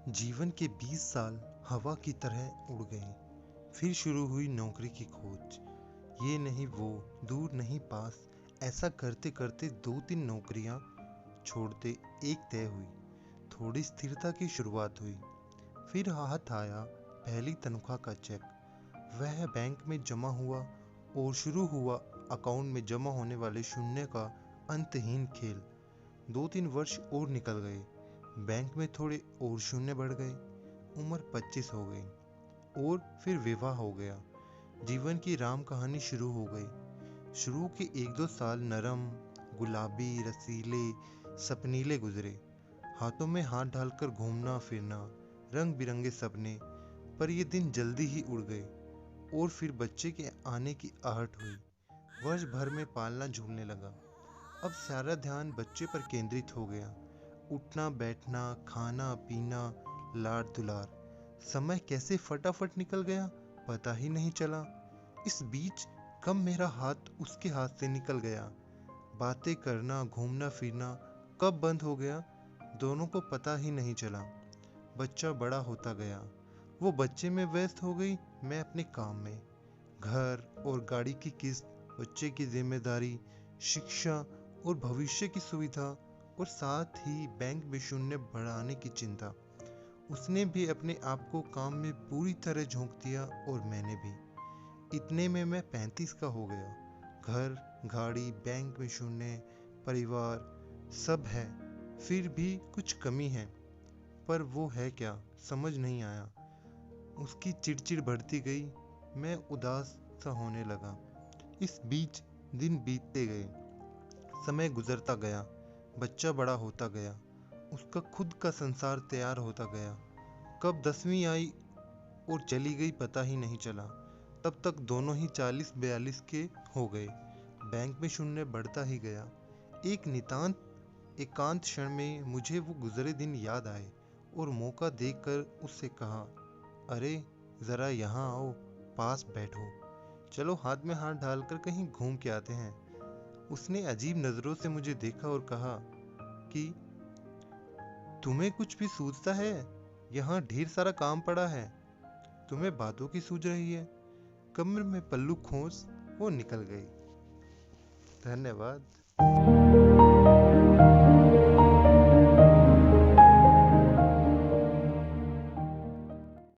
जीवन के 20 साल हवा की तरह उड़ गए। फिर शुरू हुई नौकरी की खोज। ये नहीं वो, दूर नहीं पास, ऐसा करते करते 2-3 नौकरियां छोड़ते एक तय हुई। थोड़ी स्थिरता की शुरुआत हुई। फिर हाथ आया पहली तनख्वाह का चेक। वह बैंक में जमा हुआ और शुरू हुआ अकाउंट में जमा होने वाले शून्य का अंतहीन खेल। 2-3 वर्ष और निकल गए। बैंक में थोड़े और शून्य बढ़ गए। उम्र 25 हो गई और फिर विवाह हो गया। जीवन की राम कहानी शुरू हो गई। शुरू के 1-2 साल नरम, गुलाबी, रसीले, सपनीले गुजरे। हाथों में हाथ डालकर घूमना फिरना, रंग बिरंगे सपने। पर ये दिन जल्दी ही उड़ गए और फिर बच्चे के आने की आहट हुई। वर्ष भर में पालना झूलने लगा। अब सारा ध्यान बच्चे पर केंद्रित हो गया। उठना बैठना, खाना पीना, लाड दुलार। समय कैसे फटाफट निकल गया पता ही नहीं चला। इस बीच कब मेरा हाथ उसके हाथ से निकल गया। बातें करना, घूमना फिरना कब बंद हो गया, दोनों को पता ही नहीं चला। बच्चा बड़ा होता गया। वो बच्चे में व्यस्त हो गई, मैं अपने काम में। घर और गाड़ी की किस्त, बच्चे की जिम्मेदारी, शिक्षा और भविष्य की सुविधा, और साथ ही बैंक में शून्य बढ़ाने की चिंता। उसने भी अपने आप को काम में पूरी तरह झोंक दिया और मैंने भी। इतने में मैं 35 का हो गया। घर, गाड़ी, बैंक में शून्य, परिवार, सब है। फिर भी कुछ कमी है, पर वो है क्या समझ नहीं आया। उसकी चिड़चिड़ बढ़ती गई। मैं उदास सा होने लगा। इस बीच दिन बीतते गए। समय गुजरता गया। बच्चा बड़ा होता गया। उसका खुद का संसार तैयार होता गया। कब 10वीं आई और चली गई पता ही नहीं चला। तब तक दोनों ही 40-42 के हो गए। बैंक में शून्य बढ़ता ही गया। एक नितांत एकांत क्षण में मुझे वो गुजरे दिन याद आए और मौका देखकर उससे कहा, अरे जरा यहाँ आओ, पास बैठो, चलो हाथ में हाथ डालकर कहीं घूम के आते हैं। उसने अजीब नजरों से मुझे देखा और कहा कि तुम्हें कुछ भी सूझता है? यहाँ ढेर सारा काम पड़ा है। तुम्हें बातों की सूझ रही है। कमर में पल्लू खोस वो निकल गई। धन्यवाद।